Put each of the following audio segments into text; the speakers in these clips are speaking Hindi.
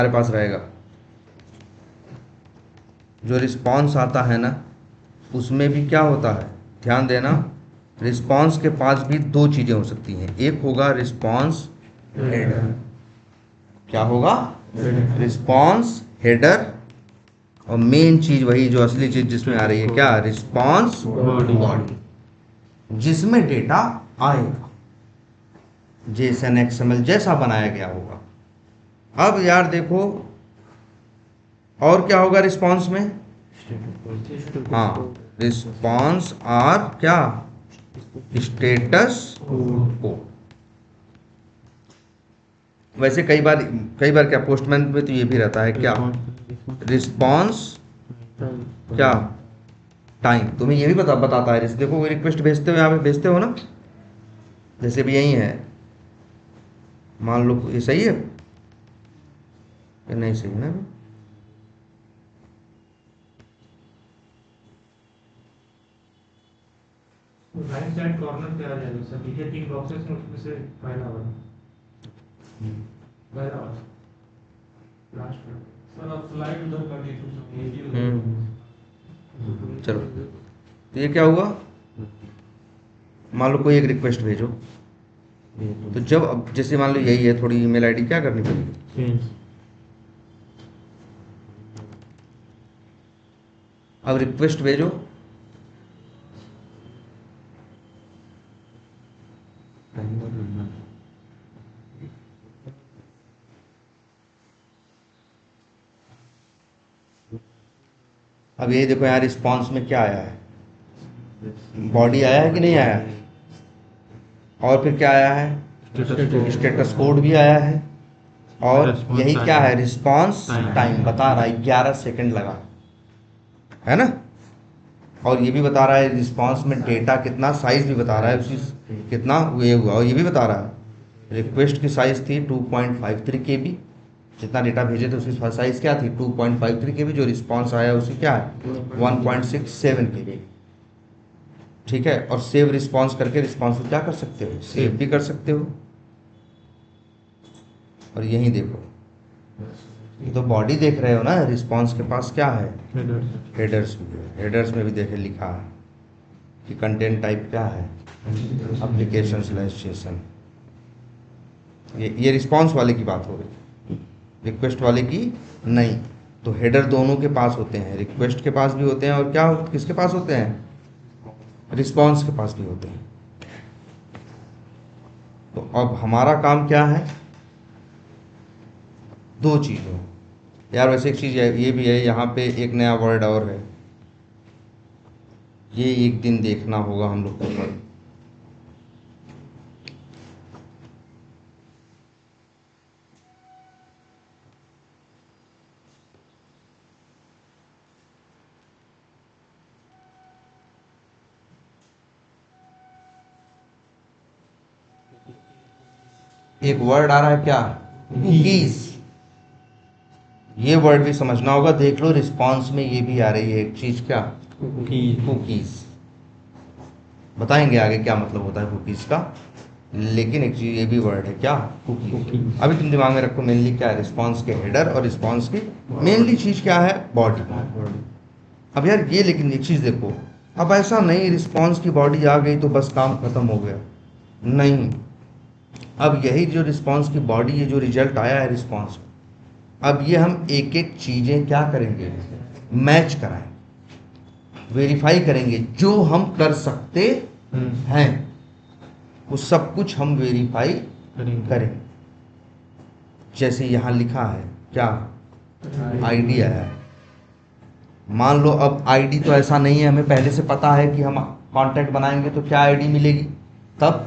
हमारे पास रहेगा। जो रिस्पॉन्स आता है ना उसमें भी क्या होता है, ध्यान देना, रिस्पॉन्स के पास भी दो चीज़ें हो सकती हैं। एक होगा रिस्पॉन्स हेडर, क्या होगा, रिस्पॉन्स हेडर, और मेन चीज वही जो असली चीज जिसमें आ रही है, क्या, रिस्पॉन्स बॉडी, जिसमें डेटा आएगा, जेसन एक्सएमएल जैसा बनाया गया होगा। अब यार देखो, और क्या होगा रिस्पॉन्स में, हाँ, रिस्पॉन्स आर क्या, स्टेटस को। वैसे कई बार क्या पोस्टमैन में तो ये भी रहता है, क्या, रिस्पॉन्स क्या, टाइम। तुम्हें ये भी बताता है, जैसे देखो कोई रिक्वेस्ट भेजते हो, यहाँ पे भेजते हो ना, जैसे भी यही है, मान लो ये सही है या नहीं सही है ना, राइट साइड कॉर्नर पे आ जाएगा सर, ये 3 बॉक्सेस में उसमें से पहला वाला, पहला वाला लास्ट में। सर आप स्लाइड उधर कर दीजिए, ये भी उधर। चलो, तो ये क्या हुआ, मान लो कोई एक रिक्वेस्ट भेजो, तो जब अब जैसे मान लो यही है, थोड़ी ईमेल आईडी क्या करनी पड़ेगी, अब रिक्वेस्ट भेजो, अब यही देखो यहाँ रिस्पॉन्स में क्या आया है, बॉडी आया है कि नहीं आया है, और फिर क्या आया है, स्टेटस कोड भी आया है, और यही क्या है, रिस्पॉन्स टाइम बता रहा है 11 सेकंड लगा, है ना, और ये भी बता रहा है रिस्पॉन्स में डेटा कितना, साइज भी बता रहा है उसी कितना ये हुआ, और ये भी बता रहा है रिक्वेस्ट की साइज थी 2.53 KB, जितना डेटा भेजे थे उसकी साइज क्या थी 2.53 KB, जो रिस्पॉन्स आया उसी क्या है 1.67 KB। ठीक है, और सेव रिस्पॉन्स करके रिस्पॉन्स को क्या कर सकते हो, सेव भी कर सकते हो। और यही देखो, ये तो बॉडी देख रहे हो ना, रिस्पॉन्स के पास क्या है, हेडर्स भी है, हेडर्स में भी देखे लिखा है कि कंटेंट टाइप क्या है, एप्लीकेशन स्लैश जेसन। ये रिस्पॉन्स वाले की बात हो रही, रिक्वेस्ट वाले की नहीं। तो हेडर दोनों के पास होते हैं, रिक्वेस्ट के पास भी होते हैं, और क्या किसके पास होते हैं, रिस्पॉन्स के पास भी होते हैं। तो अब हमारा काम क्या है, दो चीज़ों, यार वैसे एक चीज़ ये भी है, यहाँ पे एक नया वर्ड और है, ये एक दिन देखना होगा हम लोग को। एक वर्ड आ रहा है क्या, कुकीज, ये वर्ड भी समझना होगा, देख लो रिस्पॉन्स में ये भी आ रही है एक चीज, क्या, कुकीज। बताएंगे आगे क्या मतलब होता है कुकीज का, लेकिन एक चीज ये भी वर्ड है, क्या, कुकीज। अभी तुम दिमाग में रखो, मेनली क्या है, रिस्पॉन्स के हेडर, और रिस्पॉन्स की मेनली चीज क्या है, बॉडी। अब यार ये लेकिन एक चीज देखो, अब ऐसा नहीं रिस्पॉन्स की बॉडी आ गई तो बस काम खत्म हो गया, नहीं। अब यही जो रिस्पॉन्स की बॉडी, ये जो रिजल्ट आया है रिस्पॉन्स, अब ये हम एक एक चीजें क्या करेंगे, मैच कराएं, वेरीफाई करेंगे, जो हम कर सकते हैं वो सब कुछ हम वेरीफाई करेंगे। जैसे यहां लिखा है क्या, आईडी आया है, मान लो अब आईडी तो ऐसा नहीं है, हमें पहले से पता है कि हम कांटेक्ट बनाएंगे तो क्या आईडी मिलेगी, तब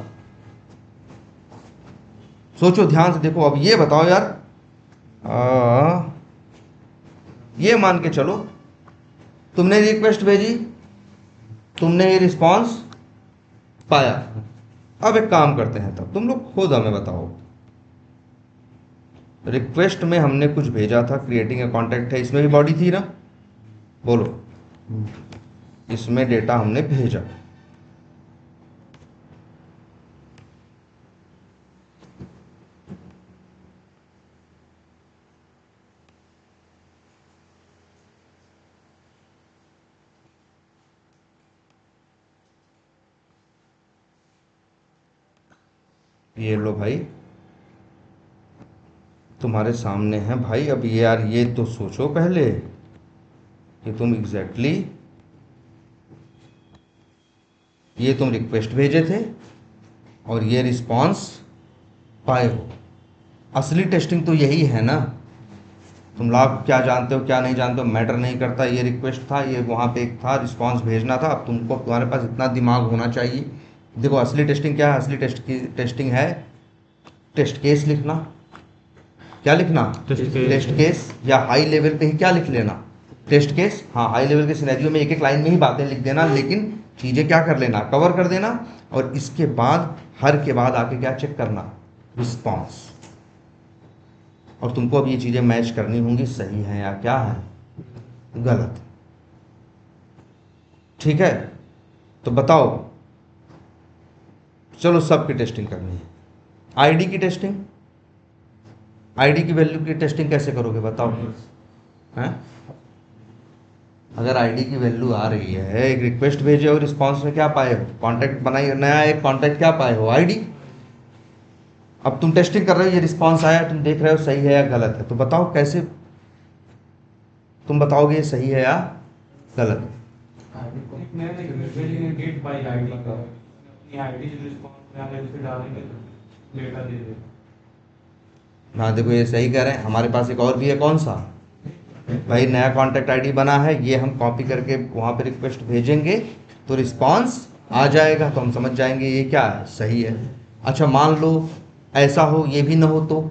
सोचो ध्यान से देखो, अब ये बताओ यार, ये मान के चलो तुमने रिक्वेस्ट भेजी, तुमने ये रिस्पॉन्स पाया, अब एक काम करते हैं, तब तुम लोग खुद हमें बताओ, रिक्वेस्ट में हमने कुछ भेजा था, क्रिएटिंग ए कॉन्टैक्ट है, इसमें भी बॉडी थी ना, बोलो, इसमें डेटा हमने भेजा, ये लो भाई, तुम्हारे सामने है भाई। अब ये यार ये तो सोचो पहले कि तुम एग्जैक्टली ये तुम रिक्वेस्ट भेजे थे और ये रिस्पॉन्स पाए हो। असली टेस्टिंग तो यही है ना। तुम लाभ क्या जानते हो क्या नहीं जानते हो मैटर नहीं करता। ये रिक्वेस्ट था, ये वहाँ पे एक था, रिस्पॉन्स भेजना था। अब तुमको तुम्हारे पास इतना दिमाग होना चाहिए। देखो असली टेस्टिंग क्या है, असली टेस्टिंग है टेस्ट केस लिखना। क्या लिखना? Test case. या हाई लेवल पे ही क्या लिख लेना? Test case. हाँ, हाई लेवल के सिनेरियो में एक एक लाइन में ही बातें लिख देना, लेकिन चीज़ें क्या कर लेना, कवर कर देना। और इसके बाद हर के बाद आके क्या चेक करना? रिस्पॉन्स। और तुमको अब ये चीज़ें मैच करनी होंगी, सही है या क्या है, गलत। ठीक है, तो बताओ, चलो सबकी टेस्टिंग करनी है। आईडी की टेस्टिंग, आईडी की वैल्यू की टेस्टिंग कैसे करोगे बताओ? हैं? अगर आईडी की वैल्यू आ रही है, एक रिक्वेस्ट भेजे हो, रिस्पॉन्स में क्या पाए हो? कॉन्टैक्ट बनाई, नया एक कॉन्टैक्ट क्या पाए हो? आईडी। अब तुम टेस्टिंग कर रहे हो, ये रिस्पॉन्स आया, तुम देख रहे हो सही है या गलत है, तो बताओ कैसे तुम बताओगे ये सही है या गलत? गेट बाय आईडी का अपनी आईडी जो रिस्पॉन्स में आ रहा है उसे डालेंगे तो डेटा दे देगा। हाँ देखो, ये सही कह रहे हैं। हमारे पास एक और भी है, कौन सा भाई? नया कॉन्टैक्ट आईडी बना है, ये हम कॉपी करके वहाँ पे रिक्वेस्ट भेजेंगे तो रिस्पॉन्स आ जाएगा, तो हम समझ जाएंगे ये क्या है, सही है। अच्छा मान लो ऐसा हो, ये भी ना हो तो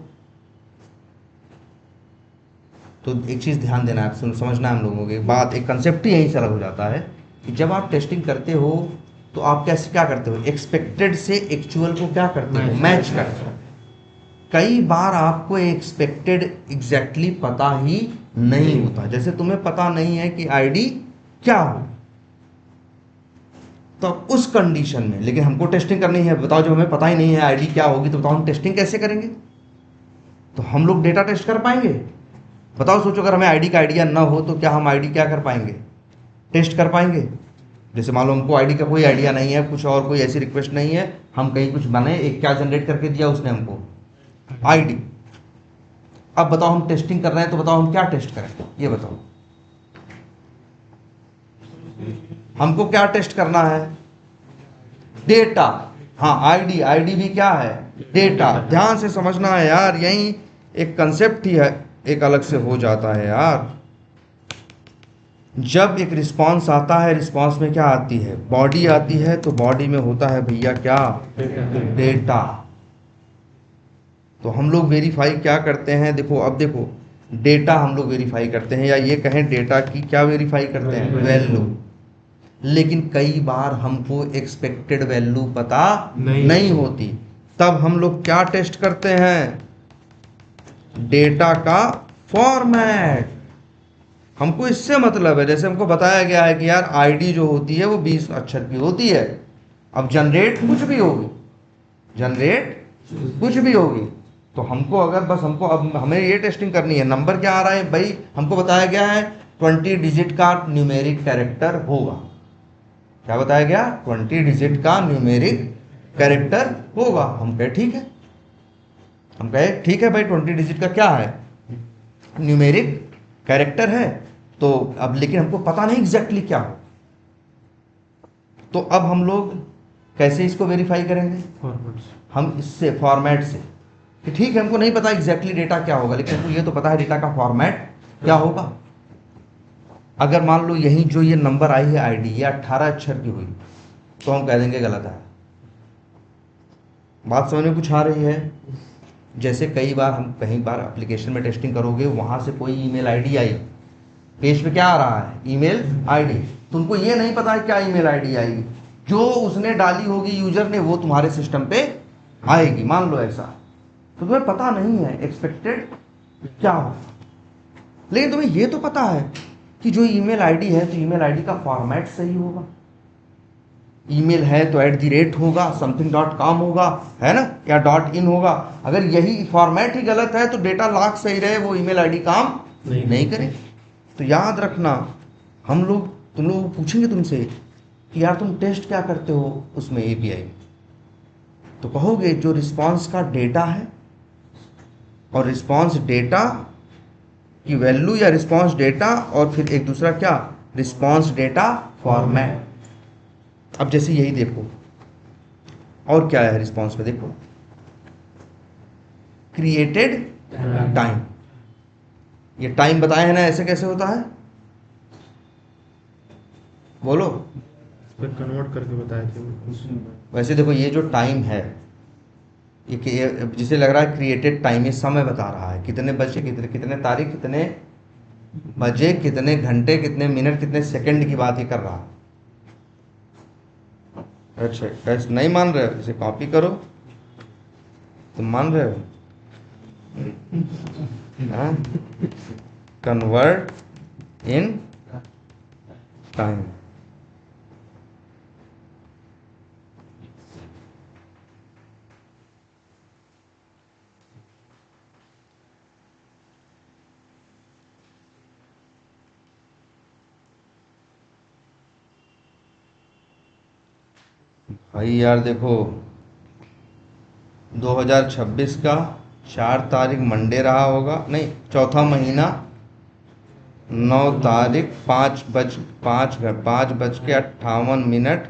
एक चीज़ ध्यान देना है, समझना है हम लोगों की बात। एक कंसेप्ट ही यहीं से अलग हो जाता है कि जब आप टेस्टिंग करते हो तो आप कैसे क्या करते हो? एक्सपेक्टेड से एक्चुअल को क्या करते हो? मैच करते हो। कई बार आपको एक्सपेक्टेड एग्जैक्टली पता ही नहीं होता। जैसे तुम्हें पता नहीं है कि आईडी क्या हो, तो उस कंडीशन में लेकिन हमको टेस्टिंग करनी है। बताओ, जब हमें पता ही नहीं है आईडी क्या होगी, तो बताओ हम टेस्टिंग कैसे करेंगे? तो हम लोग डेटा टेस्ट कर पाएंगे? बताओ, सोचो, अगर हमें आईडी का आइडिया ना हो तो क्या हम आईडी क्या कर पाएंगे? टेस्ट कर पाएंगे? जैसे मान लो हमको आईडी का कोई आइडिया नहीं है, कुछ और कोई ऐसी रिक्वेस्ट नहीं है, हम कहीं कुछ बने, एक क्या जनरेट करके दिया उसने हमको? आईडी। अब बताओ हम टेस्टिंग कर रहे हैं, तो बताओ हम क्या टेस्ट करें, ये बताओ। हमको क्या टेस्ट करना है? डेटा। हाँ, आईडी, आईडी भी क्या है? डेटा। ध्यान से समझना है यार, यही एक कंसेप्ट ही है, एक अलग से हो जाता है यार। जब एक रिस्पांस आता है, रिस्पांस में क्या आती है? बॉडी आती है, तो बॉडी में होता है भैया क्या? डेटा। तो हम लोग वेरीफाई क्या करते हैं? देखो, अब देखो, डेटा हम लोग वेरीफाई करते हैं, या ये कहें डेटा की क्या वेरीफाई करते हैं? वैल्यू। लेकिन कई बार हमको एक्सपेक्टेड वैल्यू पता नहीं होती, तब हम लोग क्या टेस्ट करते हैं? डेटा का फॉर्मेट। हमको इससे मतलब है, जैसे हमको बताया गया है कि यार आईडी जो होती है वो 20 अक्षर की होती है। अब जनरेट कुछ भी होगी, जनरेट कुछ भी होगी, तो हमको अगर बस हमको अब हमें ये टेस्टिंग करनी है, नंबर क्या आ रहा है भाई? हमको बताया गया है 20 डिजिट का न्यूमेरिक कैरेक्टर होगा। क्या बताया गया? 20 डिजिट का न्यूमेरिक कैरेक्टर होगा। हम कहे ठीक है, हम कहे ठीक है भाई, 20 डिजिट का क्या है? न्यूमेरिक कैरेक्टर है। तो अब लेकिन हमको पता नहीं एग्जैक्टली क्या हो, तो अब हम लोग कैसे इसको वेरीफाई करेंगे? हम इससे फॉर्मेट से, कि ठीक है हमको नहीं पता एग्जैक्टली डेटा क्या होगा, लेकिन हमको ये तो पता है डेटा का फॉर्मेट क्या होगा। अगर मान लो यही जो ये नंबर आई है आईडी, ये 18 अक्षर की हुई, तो हम कह देंगे गलत है। बात समझ में कुछ आ रही है? जैसे कई बार हम कहीं बार एप्लीकेशन में टेस्टिंग करोगे, वहां से कोई ईमेल आईडी आई, पेज पे क्या आ रहा है? Email ID. तुमको ये नहीं पता है क्या ईमेल आईडी आएगी, जो उसने डाली होगी यूजर ने, वो तुम्हारे सिस्टम पे आएगी। मान लो ऐसा, तो तुम्हें पता नहीं है एक्सपेक्टेड क्या हो, लेकिन तुम्हें ये तो पता है कि जो ईमेल आईडी है, तो ईमेल आईडी का फॉर्मेट सही होगा। ईमेल है तो @ होगा, something.com होगा, है ना, या .in होगा। अगर यही फॉर्मेट ही गलत है तो डेटा लाख सही रहे, वो ईमेल आईडी काम नहीं करे। तो याद रखना, हम लोग, तुम लोग पूछेंगे तुमसे कि यार तुम टेस्ट क्या करते हो उसमें एपीआई, तो कहोगे जो रिस्पांस का डेटा है और रिस्पांस डेटा की वैल्यू या रिस्पांस डेटा और फिर एक दूसरा क्या, रिस्पांस डेटा फॉर्मेट। अब जैसे यही देखो, और क्या है रिस्पांस में, देखो क्रिएटेड टाइम, ये टाइम बताया है ना, ऐसे कैसे होता है बोलो, फिर कन्वर्ट करके बताए थे। वैसे देखो ये जो टाइम है ये जिसे लग रहा है क्रिएटेड टाइम, ये समय बता रहा है कितने बजे, कितने कितने तारीख, कितने बजे, कितने घंटे, कितने मिनट, कितने सेकंड की बात ही कर रहा है। अच्छा कैसे नहीं मान रहे हो, इसे कॉपी करो, तुम मान रहे हो, कन्वर्ट इन टाइम। भाई यार देखो 2026 का 4 तारीख मंडे रहा होगा, नहीं चौथा महीना 9 तारीख 5:58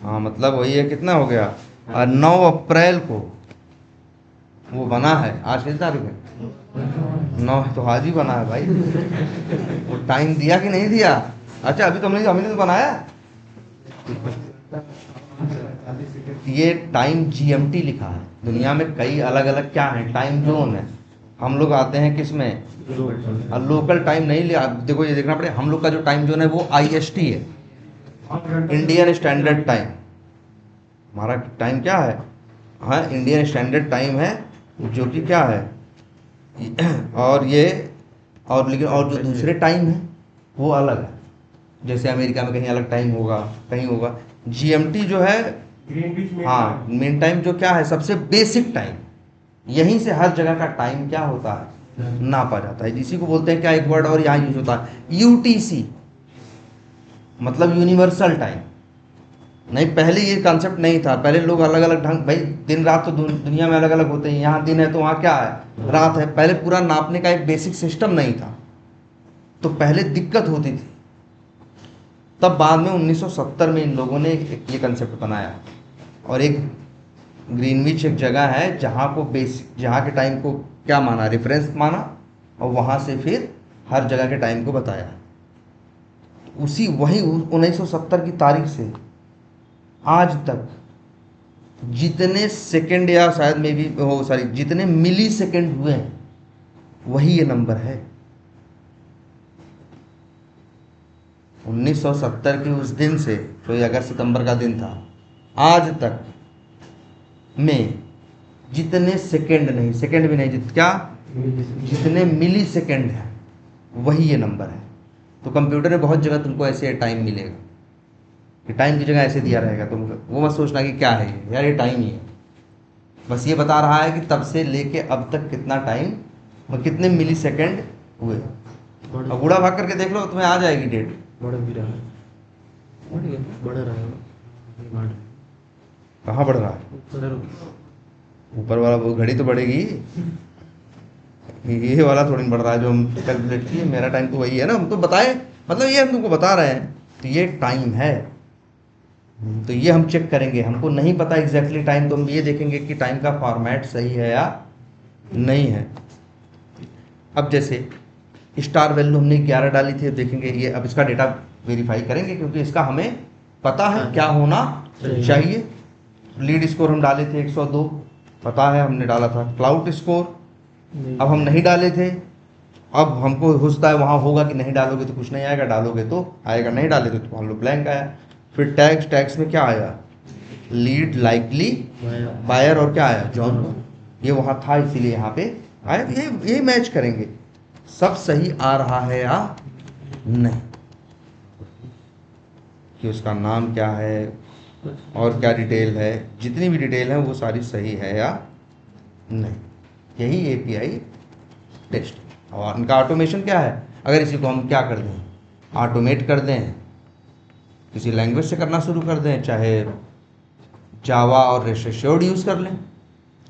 हाँ मतलब वही है, कितना हो गया, और 9 अप्रैल को वो बना है, आज कितनी तारीख है 9, तो आज ही बना है भाई। वो टाइम दिया कि नहीं दिया, अच्छा अभी तो हमने तो बनाया। ये टाइम जीएमटी लिखा है, दुनिया में कई अलग अलग क्या है टाइम जोन है, हम लोग आते हैं किस में, लोकल टाइम नहीं लिया। देखो ये देखना पड़ेगा, हम लोग का जो टाइम जोन है वो आईएसटी है, इंडियन स्टैंडर्ड टाइम। हमारा टाइम क्या है, हाँ इंडियन स्टैंडर्ड टाइम है, जो कि क्या है और ये और लेकिन और जो दूसरे टाइम है वो अलग है, जैसे अमेरिका में कहीं अलग टाइम होगा, कहीं होगा। जीएमटी जो है, हाँ मेन टाइम जो क्या है, सबसे बेसिक टाइम, यहीं से हर जगह का टाइम क्या होता है नापा जाता है। इसी को बोलते हैं क्या, एक वर्ड और यहाँ यूज होता है यूटीसी, मतलब यूनिवर्सल टाइम। नहीं पहले ये कॉन्सेप्ट नहीं था, पहले लोग अलग अलग ढंग, भाई दिन रात तो दुनिया में अलग अलग होते हैं, यहाँ दिन है तो वहाँ क्या है रात है, पहले पूरा नापने का एक बेसिक सिस्टम नहीं था, तो पहले दिक्कत होती थी। तब बाद में 1970 में इन लोगों ने ये कंसेप्ट बनाया, और एक ग्रीनविच एक जगह है जहाँ को बेसिक, जहाँ के टाइम को क्या माना, रेफरेंस माना, और वहाँ से फिर हर जगह के टाइम को बताया। उसी वही 1970 की तारीख से आज तक जितने सेकंड या शायद में भी हो सॉरी जितने मिली सेकंड हुए हैं वही ये नंबर है। 1970 के उस दिन से, तो ये अगस्त सितंबर का दिन था, आज तक में जितने सेकंड नहीं, सेकंड भी नहीं, जितने मिली सेकंड है वही ये नंबर है। तो कंप्यूटर में बहुत जगह तुमको ऐसे टाइम मिलेगा कि टाइम की जगह ऐसे दिया रहेगा, तुम वो मत सोचना कि क्या है ये, यार ये टाइम ही है, बस ये बता रहा है कि तब से लेके अब तक कितना टाइम और कितने मिली सेकेंड हुए। अब बूढ़ा भाग करके देख लो, तुम्हें आ जाएगी डेट। बढ़ भी रहा है, बढ़ रहा है, कहाँ बढ़ रहा है, ऊपर वाला वो घड़ी तो बढ़ेगी, ये वाला थोड़ी बढ़ रहा है जो हम कैलकुलेट किए। मेरा टाइम तो वही है ना, हम तो बताए, मतलब ये हम तुमको बता रहे हैं, तो ये टाइम है, तो ये हम चेक करेंगे। हमको नहीं पता एग्जैक्टली टाइम, तो हम ये देखेंगे कि टाइम का फॉर्मेट सही है या नहीं है। अब जैसे स्टार वैल्यू हमने 11 डाली थी, देखेंगे ये, अब इसका डेटा वेरीफाई करेंगे क्योंकि इसका हमें पता है क्या होना चाहिए। लीड स्कोर हम डाले थे 102, पता है हमने डाला था। क्लाउड स्कोर अब हम नहीं डाले थे, अब हमको होता है वहाँ होगा कि नहीं डालोगे तो कुछ नहीं आएगा, डालोगे तो आएगा, नहीं डाले तो मान लो ब्लैंक आया। फिर टैक्स, टैक्स में क्या आया, लीड, लाइकली, बायर और क्या आया जॉन, ये वहाँ था इसीलिए यहाँ पे आया। ये मैच करेंगे सब सही आ रहा है या नहीं, कि उसका नाम क्या है और क्या डिटेल है, जितनी भी डिटेल है वो सारी सही है या नहीं। यही एपीआई टेस्ट। और इनका ऑटोमेशन क्या है, अगर इसी को हम क्या कर दें, ऑटोमेट कर दें, किसी लैंग्वेज से करना शुरू कर दें, चाहे जावा और रेशोर्ड यूज़ कर लें,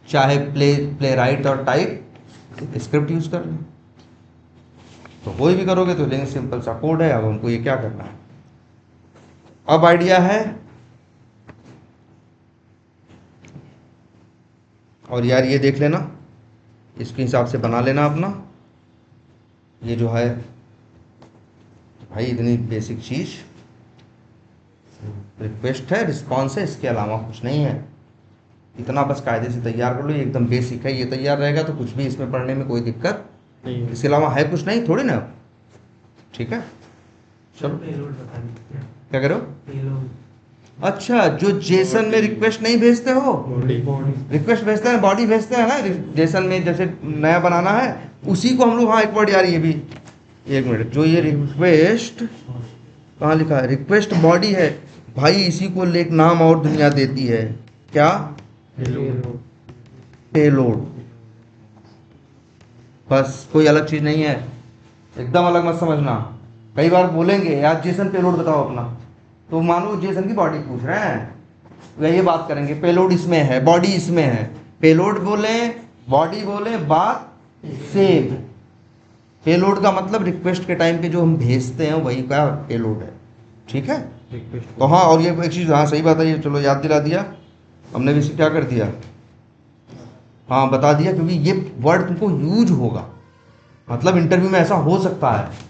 चाहे प्ले राइट और टाइप स्क्रिप्ट यूज़ कर लें। तो कोई भी करोगे तो लेकिन सिंपल सा कोड है। अब हमको ये क्या करना है, अब आइडिया है। और यार ये देख लेना, इसके हिसाब से बना लेना अपना। ये जो है भाई इतनी बेसिक चीज़, रिक्वेस्ट है, रिस्पॉन्स है, इसके अलावा कुछ नहीं है। इतना बस कायदे से तैयार कर लो, ये एकदम बेसिक है। ये तैयार रहेगा तो कुछ भी इसमें पढ़ने में कोई दिक्कत नहीं। इसके अलावा है कुछ नहीं, थोड़ी ना। ठीक है, चलो पेलोड बता दीजिए। क्या करो। पेलोड अच्छा, जो जेसन में रिक्वेस्ट नहीं भेजते हो, बॉडी रिक्वेस्ट भेजते हैं, बॉडी भेजते हैं ना जेसन में, जैसे नया बनाना है उसी को हम लोग, हाँ एक वर्ड यार ये भी, एक मिनट, जो ये रिक्वेस्ट कहाँ लिखा है, रिक्वेस्ट बॉडी है भाई, इसी को एक नाम और दुनिया देती है, क्या, पेलोड। बस कोई अलग चीज़ नहीं है, एकदम अलग मत समझना। कई बार बोलेंगे यार जेसन पेलोड बताओ अपना, तो मानो जेसन की बॉडी पूछ रहे हैं, वह ये बात करेंगे पेलोड इसमें है, बॉडी इसमें है। पेलोड बोले, बॉडी बोले, बात सेम। पेलोड का मतलब रिक्वेस्ट के टाइम पे जो हम भेजते हैं वही का पेलोड है। ठीक है, तो हाँ, और ये एक चीज़, हाँ सही बात है, ये चलो याद दिला दिया हमने भी, इसे क्या कर दिया, हाँ बता दिया, क्योंकि ये वर्ड तुमको यूज होगा, मतलब इंटरव्यू में ऐसा हो सकता है